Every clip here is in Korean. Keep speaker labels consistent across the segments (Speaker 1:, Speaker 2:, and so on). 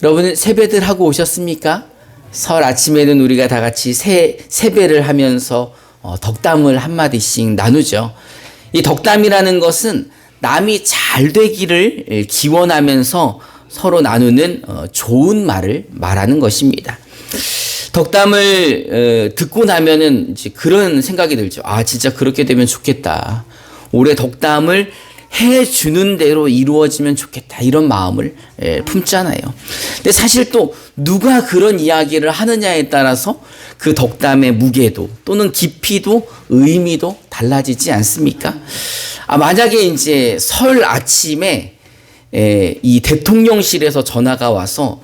Speaker 1: 여러분 세배들 하고 오셨습니까? 설 아침에는 우리가 다 같이 세배를 하면서 덕담을 한마디씩 나누죠. 이 덕담이라는 것은 남이 잘 되기를 기원하면서 서로 나누는 좋은 말을 말하는 것입니다. 덕담을 듣고 나면은 이제 그런 생각이 들죠. 아, 진짜 그렇게 되면 좋겠다. 올해 덕담을 해주는 대로 이루어지면 좋겠다. 이런 마음을 품잖아요. 근데 사실 또 누가 그런 이야기를 하느냐에 따라서 그 덕담의 무게도 또는 깊이도 의미도 달라지지 않습니까? 만약에 이제 설 아침에 이 대통령실에서 전화가 와서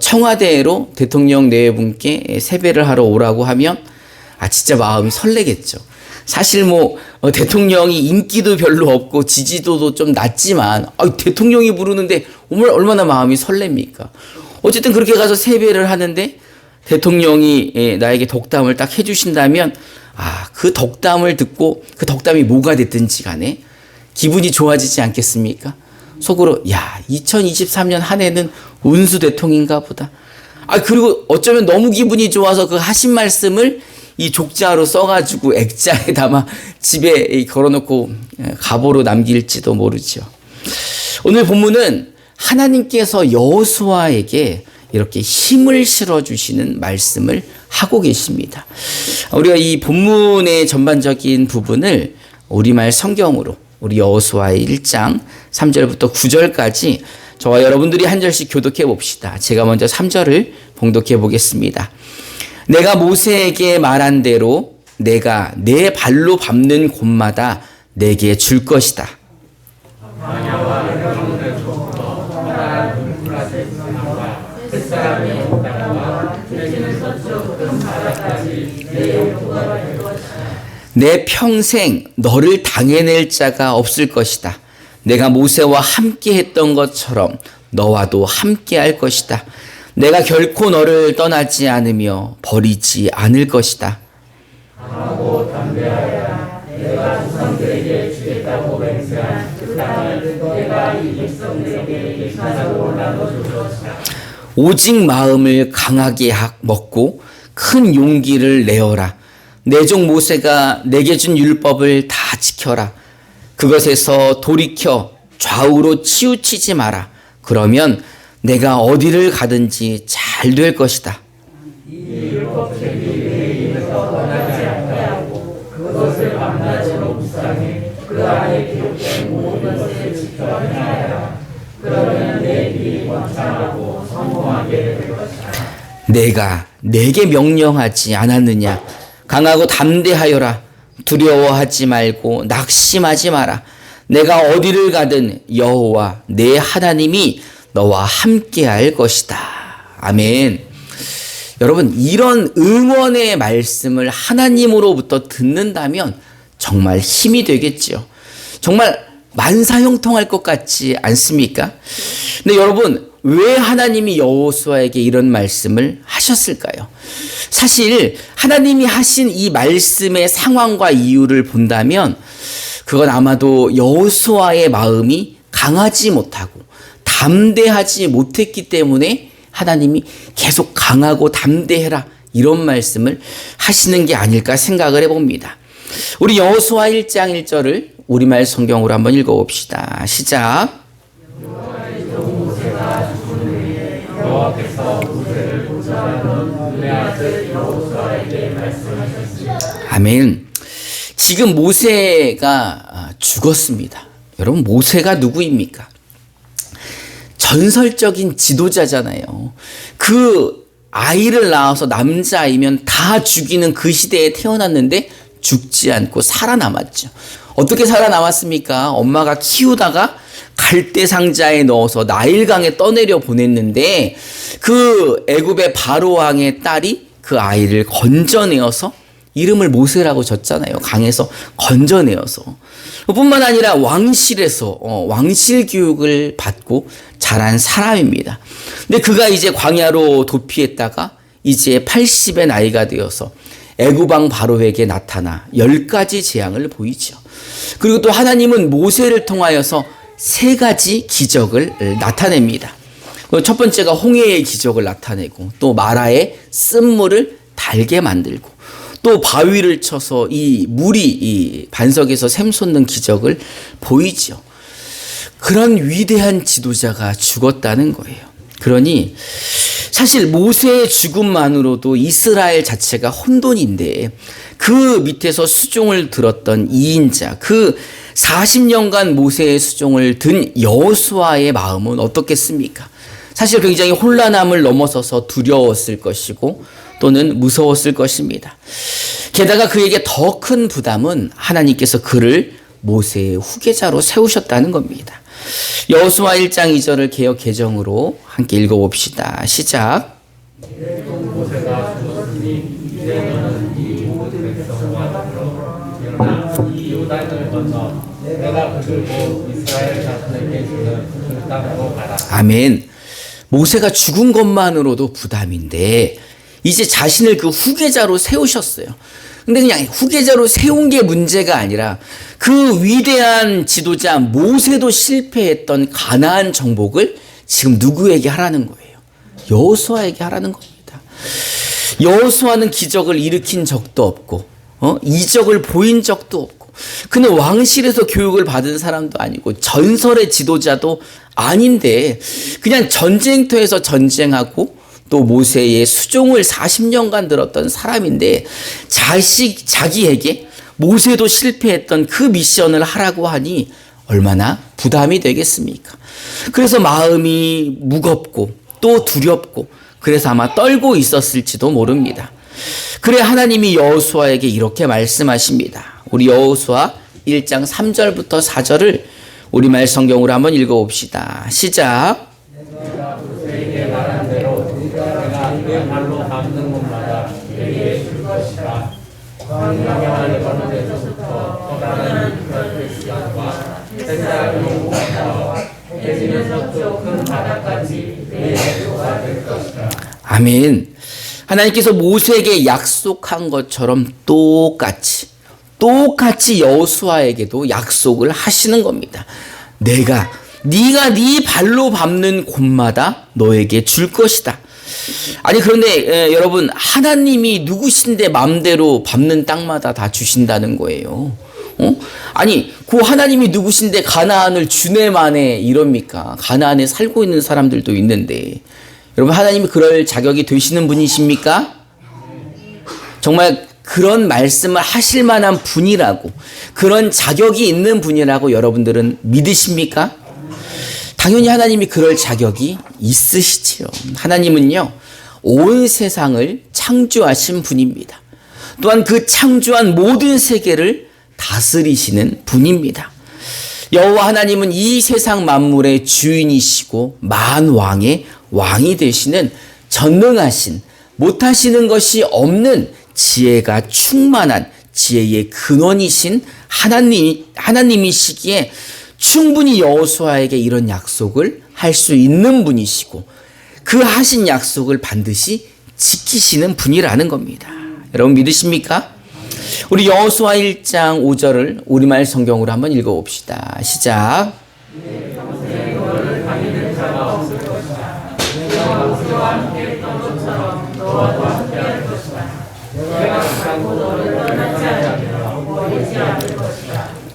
Speaker 1: 청와대로 대통령 네 분께 세배를 하러 오라고 하면 진짜 마음이 설레겠죠. 사실 대통령이 인기도 별로 없고 지지도도 좀 낮지만 대통령이 부르는데 얼마나 마음이 설렙니까? 어쨌든 그렇게 가서 세배를 하는데 대통령이 나에게 덕담을 딱 해주신다면 그 덕담을 듣고 그 덕담이 뭐가 됐든지 간에 기분이 좋아지지 않겠습니까? 속으로 2023년 한 해는 운수 대통인가 보다. 그리고 어쩌면 너무 기분이 좋아서 그 하신 말씀을 이 족자로 써가지고 액자에 담아 집에 걸어놓고 가보로 남길지도 모르죠. 오늘 본문은 하나님께서 여호수아에게 이렇게 힘을 실어주시는 말씀을 하고 계십니다. 우리가 이 본문의 전반적인 부분을 우리말 성경으로 우리 여호수아의 1장 3절부터 9절까지 저와 여러분들이 한 절씩 교독해 봅시다. 제가 먼저 3절을 봉독해 보겠습니다. 내가 모세에게 말한 대로 내가 내 발로 밟는 곳마다 내게 줄 것이다. 내 평생 너를 당해낼 자가 없을 것이다. 내가 모세와 함께 했던 것처럼 너와도 함께 할 것이다. 내가 결코 너를 떠나지 않으며 버리지 않을 것이다. 강하고 담대하여라. 내가 조상들에게 주겠다고 맹세한 그 땅을 내가 이 백성들에게 일차적으로 나눠줄 것이다. 오직 마음을 강하게 먹고 큰 용기를 내어라. 내 종 모세가 내게 준 율법을 다 지켜라. 그것에서 돌이켜 좌우로 치우치지 마라. 그러면 내가 어디를 가든지 잘 될 것이다. 이 율법책이 내 입에서 떠나지 않게 그것을 밤낮으로 묵상해 그 안에 기록된 모든 것을 지켜 행하여라. 그러면 내 길이 번창하고 성공하게 될 것이다. 내가 내게 명령하지 않았느냐? 강하고 담대하여라. 두려워하지 말고 낙심하지 마라. 내가 어디를 가든 여호와 내 하나님이 너와 함께 할 것이다. 아멘. 여러분, 이런 응원의 말씀을 하나님으로부터 듣는다면 정말 힘이 되겠지요. 정말 만사형통할 것 같지 않습니까? 근데 여러분, 왜 하나님이 여호수아에게 이런 말씀을 하셨을까요? 사실 하나님이 하신 이 말씀의 상황과 이유를 본다면 그건 아마도 여호수아의 마음이 강하지 못하고 담대하지 못했기 때문에 하나님이 계속 강하고 담대해라 이런 말씀을 하시는 게 아닐까 생각을 해봅니다. 우리 여호수아 1장 1절을 우리말 성경으로 한번 읽어봅시다. 시작. 아멘. 지금 모세가 죽었습니다. 여러분, 모세가 누구입니까? 전설적인 지도자잖아요. 그 아이를 낳아서 남자아이면 다 죽이는 그 시대에 태어났는데 죽지 않고 살아남았죠. 어떻게 살아남았습니까? 엄마가 키우다가 갈대 상자에 넣어서 나일강에 떠내려 보냈는데 그 애굽의 바로 왕의 딸이 그 아이를 건져내어서 이름을 모세라고 졌잖아요. 강에서 건져내어서. 뿐만 아니라 왕실에서 왕실 교육을 받고 자란 사람입니다. 근데 그가 이제 광야로 도피했다가 이제 80의 나이가 되어서 애굽 왕 바로에게 나타나 10가지 재앙을 보이죠. 그리고 또 하나님은 모세를 통하여서 3가지 기적을 나타냅니다. 첫 번째가 홍해의 기적을 나타내고 또 마라의 쓴물을 달게 만들고 또 바위를 쳐서 이 물이 이 반석에서 샘솟는 기적을 보이죠. 그런 위대한 지도자가 죽었다는 거예요. 그러니 사실 모세의 죽음만으로도 이스라엘 자체가 혼돈인데 그 밑에서 수종을 들었던 2인자, 그 40년간 모세의 수종을 든 여호수아의 마음은 어떻겠습니까? 사실 굉장히 혼란함을 넘어서서 두려웠을 것이고 또는 무서웠을 것입니다. 게다가 그에게 더 큰 부담은 하나님께서 그를 모세의 후계자로 세우셨다는 겁니다. 여호수아 1장 2절을 개역 개정으로 함께 읽어봅시다. 시작. 모세가 죽었으니 이제 너는 이 모든 백성과 더불어 일어나 이 요단을 건너 내가 그들 곧 이스라엘 자손에게 주는 그 땅으로 가라. 아멘. 모세가 죽은 것만으로도 부담인데 이제 자신을 그 후계자로 세우셨어요. 근데 그냥 후계자로 세운 게 문제가 아니라 그 위대한 지도자 모세도 실패했던 가나안 정복을 지금 누구에게 하라는 거예요? 여호수아에게 하라는 겁니다. 여호수아는 기적을 일으킨 적도 없고 이적을 보인 적도 없고 그는 왕실에서 교육을 받은 사람도 아니고 전설의 지도자도 아닌데 그냥 전쟁터에서 전쟁하고 또 모세의 수종을 40년간 들었던 사람인데 자기에게 모세도 실패했던 그 미션을 하라고 하니 얼마나 부담이 되겠습니까? 그래서 마음이 무겁고 또 두렵고 그래서 아마 떨고 있었을지도 모릅니다. 그래 하나님이 여호수아에게 이렇게 말씀하십니다. 우리 여호수아 1장 3절부터 4절을 우리말 성경으로 한번 읽어봅시다. 시작. 내가 모세에게 말한 대로 내가 내 발로 밟는 곳마다 내게 줄 것이라. 광야와 여러 데서부터 떠나는 별빛과 햇살 용과 해지는 서쪽 큰 바다까지 내 대표가 될 것이라. 아멘. 하나님께서 모세에게 약속한 것처럼 똑같이 여호수아에게도 약속을 하시는 겁니다. 네가 네 발로 밟는 곳마다 너에게 줄 것이다. 아니 그런데 여러분 하나님이 누구신데 마음대로 밟는 땅마다 다 주신다는 거예요. 아니 그 하나님이 누구신데 가나안을 주네 마네 이럽니까? 가나안에 살고 있는 사람들도 있는데 여러분 하나님이 그럴 자격이 되시는 분이십니까? 정말 그런 말씀을 하실 만한 분이라고 그런 자격이 있는 분이라고 여러분들은 믿으십니까? 당연히 하나님이 그럴 자격이 있으시지요. 하나님은요 온 세상을 창조하신 분입니다. 또한 그 창조한 모든 세계를 다스리시는 분입니다. 여호와 하나님은 이 세상 만물의 주인이시고 만왕의 왕이 되시는 전능하신 못하시는 것이 없는 지혜가 충만한 지혜의 근원이신 하나님이시기에 충분히 여호수아에게 이런 약속을 할 수 있는 분이시고 그 하신 약속을 반드시 지키시는 분이라는 겁니다. 여러분 믿으십니까? 우리 여호수아 1장 5절을 우리말 성경으로 한번 읽어봅시다. 시작.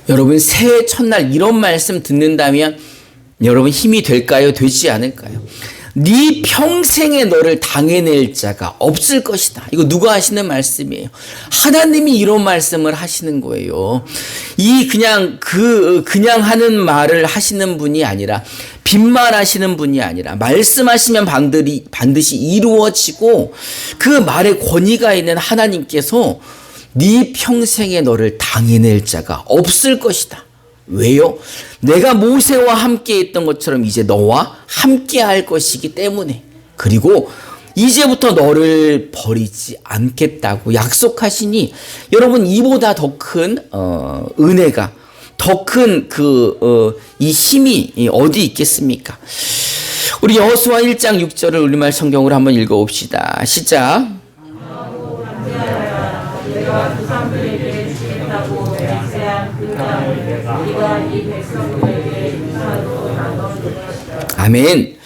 Speaker 1: 여러분 새해 첫날 이런 말씀 듣는다면 여러분 힘이 될까요? 되지 않을까요? 네 평생에 너를 당해낼 자가 없을 것이다. 이거 누가 하시는 말씀이에요? 하나님이 이런 말씀을 하시는 거예요. 이 그냥 하는 말을 하시는 분이 아니라 빈말하시는 분이 아니라 말씀하시면 반드시 이루어지고 그 말에 권위가 있는 하나님께서 네 평생에 너를 당해낼 자가 없을 것이다. 왜요? 내가 모세와 함께 했던 것처럼 이제 너와 함께 할 것이기 때문에 그리고 이제부터 너를 버리지 않겠다고 약속하시니 여러분 이보다 더 큰 은혜가 더 큰 이 힘이 어디 있겠습니까? 우리 여호수아 1장 6절을 우리말 성경으로 한번 읽어봅시다. 시작. 아멘.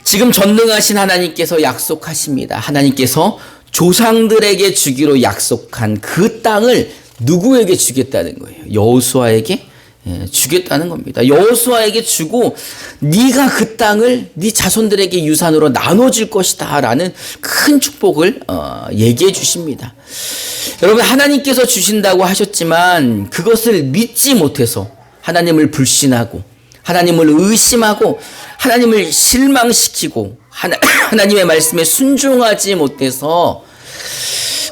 Speaker 1: 지금 전능하신 하나님께서 약속하십니다. 하나님께서 조상들에게 주기로 약속한 그 땅을 누구에게 주겠다는 거예요? 여호수아에게 주겠다는 겁니다. 여호수아에게 주고 네가 그 땅을 네 자손들에게 유산으로 나눠줄 것이다 라는 큰 축복을 얘기해 주십니다. 여러분, 하나님께서 주신다고 하셨지만 그것을 믿지 못해서 하나님을 불신하고 하나님을 의심하고 하나님을 실망시키고 하나님의 말씀에 순종하지 못해서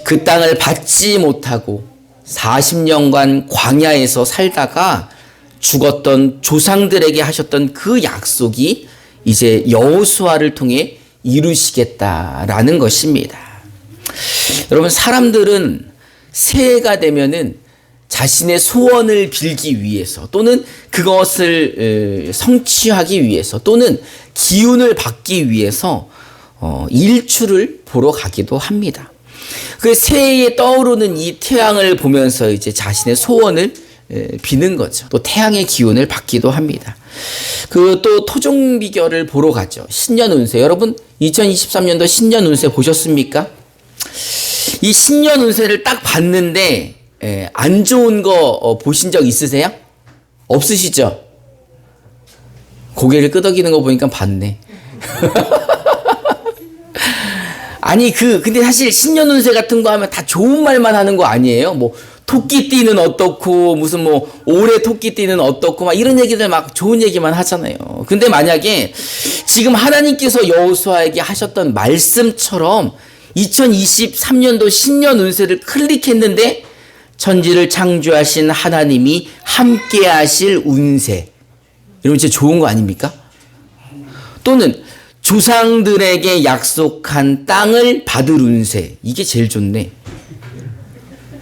Speaker 1: 그 땅을 받지 못하고 40년간 광야에서 살다가 죽었던 조상들에게 하셨던 그 약속이 이제 여호수아를 통해 이루시겠다라는 것입니다. 여러분, 사람들은 새해가 되면은 자신의 소원을 빌기 위해서 또는 그것을 성취하기 위해서 또는 기운을 받기 위해서 일출을 보러 가기도 합니다. 그 새해에 떠오르는 이 태양을 보면서 이제 자신의 소원을 비는 거죠. 또 태양의 기운을 받기도 합니다. 그 또 토종 비결을 보러 가죠. 신년 운세. 여러분 2023년도 신년 운세 보셨습니까? 이 신년 운세를 딱 봤는데 안 좋은 거 보신 적 있으세요? 없으시죠? 고개를 끄덕이는 거 보니까 봤네. 아니 근데 사실 신년 운세 같은 거 하면 다 좋은 말만 하는 거 아니에요? 뭐 토끼띠는 어떻고 무슨 뭐 올해 토끼띠는 어떻고 막 이런 얘기들 막 좋은 얘기만 하잖아요. 근데 만약에 지금 하나님께서 여호수아에게 하셨던 말씀처럼 2023년도 신년 운세를 클릭했는데 천지를 창조하신 하나님이 함께 하실 운세. 이러면 진짜 좋은 거 아닙니까? 또는 조상들에게 약속한 땅을 받을 운세. 이게 제일 좋네.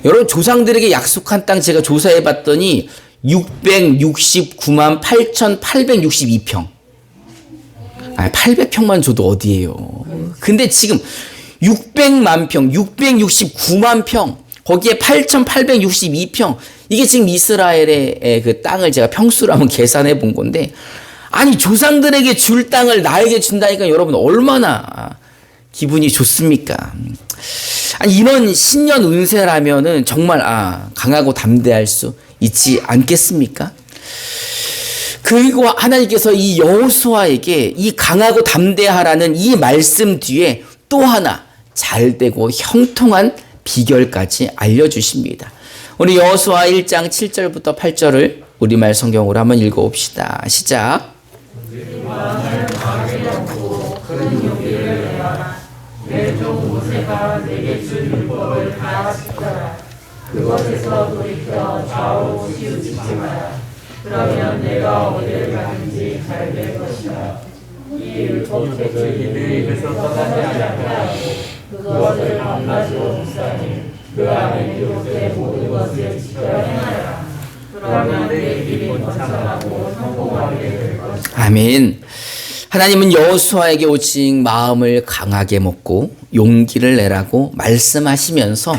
Speaker 1: 여러분, 조상들에게 약속한 땅 제가 조사해 봤더니 669만 8,862평. 800평만 줘도 어디예요. 근데 지금 600만 평, 669만 평, 거기에 8,862평. 이게 지금 이스라엘의 그 땅을 제가 평수로 한번 계산해 본 건데, 아니, 조상들에게 줄 땅을 나에게 준다니까 여러분 얼마나 기분이 좋습니까? 아니, 이런 신년 운세라면은 정말 강하고 담대할 수 있지 않겠습니까? 그리고 하나님께서 이 여호수아에게 이 강하고 담대하라는 이 말씀 뒤에 또 하나 잘되고 형통한 비결까지 알려주십니다. 우리 여호수아 1장 7절부터 8절을 우리말 성경으로 한번 읽어봅시다. 시작.
Speaker 2: 내종 모세가 내게 준 율법을 다 지켜라. 그것에서 돌이켜 좌우 치우치지 마라. 그러면 내가 어디를 가든지 잘 될 것이다. 이 율법 책이 내 입에서 떠나지 않게 하고 그것을 밤낮으로 묵상해 그 안에 기록된 모든 것을 지켜 행하라. 그러면 내 길이 번창하고 성공하게 될 것이다.
Speaker 1: 아멘. 하나님은 여호수아에게 오직 마음을 강하게 먹고 용기를 내라고 말씀하시면서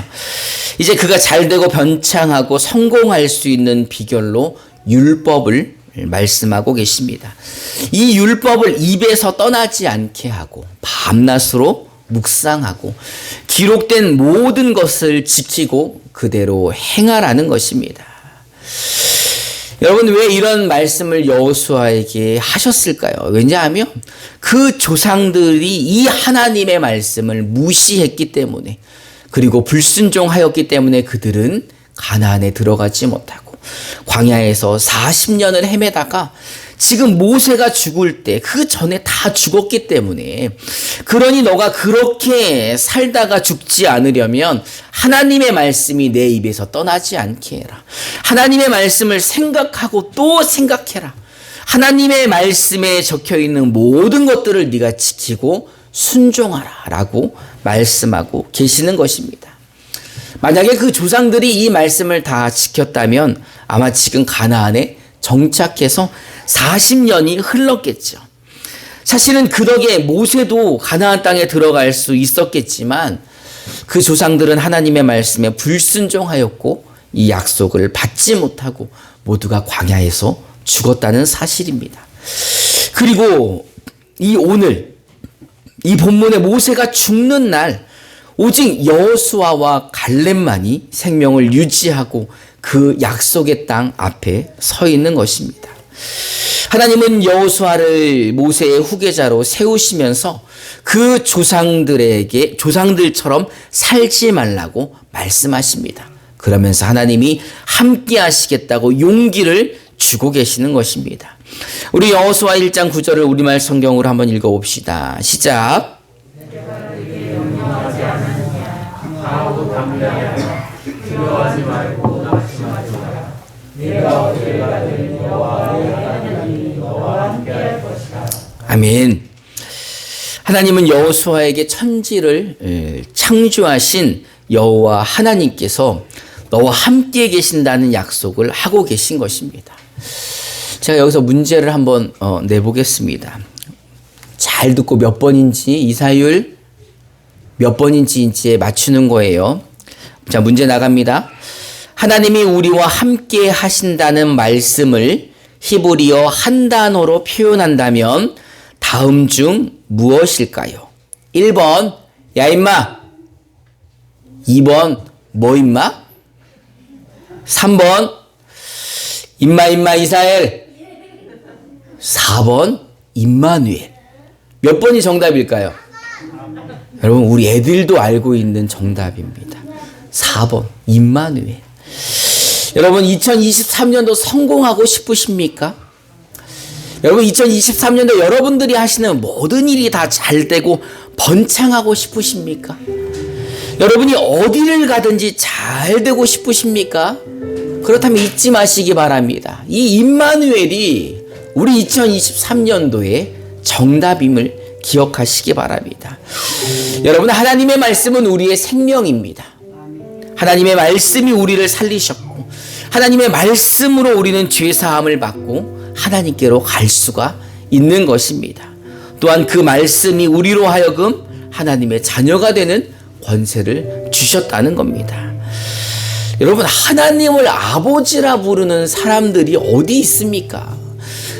Speaker 1: 이제 그가 잘되고 번창하고 성공할 수 있는 비결로 율법을 말씀하고 계십니다. 이 율법을 입에서 떠나지 않게 하고 밤낮으로 묵상하고 기록된 모든 것을 지키고 그대로 행하라는 것입니다. 여러분, 왜 이런 말씀을 여호수아에게 하셨을까요? 왜냐하면 그 조상들이 이 하나님의 말씀을 무시했기 때문에, 그리고 불순종하였기 때문에 그들은 가나안에 들어가지 못하고 광야에서 40년을 헤매다가 지금 모세가 죽을 때 그 전에 다 죽었기 때문에, 그러니 너가 그렇게 살다가 죽지 않으려면 하나님의 말씀이 내 입에서 떠나지 않게 해라. 하나님의 말씀을 생각하고 또 생각해라. 하나님의 말씀에 적혀있는 모든 것들을 네가 지키고 순종하라 라고 말씀하고 계시는 것입니다. 만약에 그 조상들이 이 말씀을 다 지켰다면 아마 지금 가나안에 정착해서 40년이 흘렀겠죠. 사실은 그 덕에 모세도 가나안 땅에 들어갈 수 있었겠지만 그 조상들은 하나님의 말씀에 불순종하였고 이 약속을 받지 못하고 모두가 광야에서 죽었다는 사실입니다. 그리고 이 오늘 이 본문에 모세가 죽는 날 오직 여호수아와 갈렙만이 생명을 유지하고 그 약속의 땅 앞에 서 있는 것입니다. 하나님은 여호수아를 모세의 후계자로 세우시면서 그 조상들처럼 살지 말라고 말씀하십니다. 그러면서 하나님이 함께 하시겠다고 용기를 주고 계시는 것입니다. 우리 여호수아 1장 9절을 우리말 성경으로 한번 읽어봅시다. 시작. 두려워하지 말고 낙심하지 마라. 내가 어디를 가든 여호와의 하나님이 너와 함께할 것이다. 아멘. 하나님은 여호수아에게 천지를 창조하신 여호와 하나님께서 너와 함께 계신다는 약속을 하고 계신 것입니다. 제가 여기서 문제를 한번 내보겠습니다. 잘 듣고 몇 번인지 이사율 몇 번인지에 맞추는 거예요. 자, 문제 나갑니다. 하나님이 우리와 함께 하신다는 말씀을 히브리어 한 단어로 표현한다면 다음 중 무엇일까요? 1번 야 임마, 2번 뭐 임마, 3번 임마 이스라엘, 4번 임마누엘. 몇 번이 정답일까요? 여러분, 우리 애들도 알고 있는 정답입니다. 4번 임마누엘. 여러분, 2023년도 성공하고 싶으십니까? 여러분, 2023년도 여러분들이 하시는 모든 일이 다 잘 되고 번창하고 싶으십니까? 여러분이 어디를 가든지 잘 되고 싶으십니까? 그렇다면 잊지 마시기 바랍니다. 이 임마누엘이 우리 2023년도의 정답임을 기억하시기 바랍니다. 여러분, 하나님의 말씀은 우리의 생명입니다. 하나님의 말씀이 우리를 살리셨고 하나님의 말씀으로 우리는 죄사함을 받고 하나님께로 갈 수가 있는 것입니다. 또한 그 말씀이 우리로 하여금 하나님의 자녀가 되는 권세를 주셨다는 겁니다. 여러분, 하나님을 아버지라 부르는 사람들이 어디 있습니까?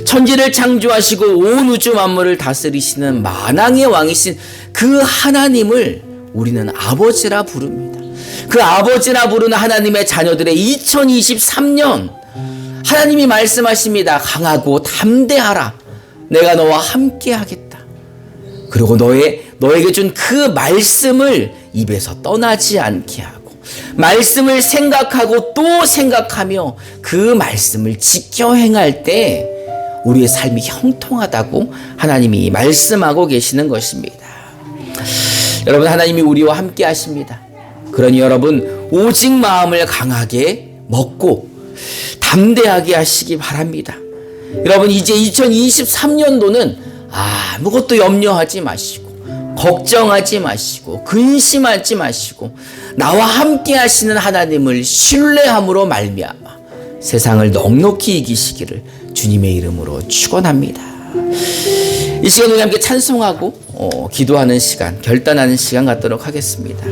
Speaker 1: 천지를 창조하시고 온 우주 만물을 다스리시는 만왕의 왕이신 그 하나님을 우리는 아버지라 부릅니다. 그 아버지라 부르는 하나님의 자녀들의 2023년 하나님이 말씀하십니다. 강하고 담대하라. 내가 너와 함께 하겠다. 그리고 너에게 준 그 말씀을 입에서 떠나지 않게 하고 말씀을 생각하고 또 생각하며 그 말씀을 지켜 행할 때 우리의 삶이 형통하다고 하나님이 말씀하고 계시는 것입니다. 여러분, 하나님이 우리와 함께 하십니다. 그러니 여러분, 오직 마음을 강하게 먹고 담대하게 하시기 바랍니다. 여러분, 이제 2023년도는 아무것도 염려하지 마시고 걱정하지 마시고 근심하지 마시고 나와 함께 하시는 하나님을 신뢰함으로 말미암아 세상을 넉넉히 이기시기를 주님의 이름으로 축원합니다. 이 시간 우리 함께 찬송하고 기도하는 시간, 결단하는 시간 갖도록 하겠습니다.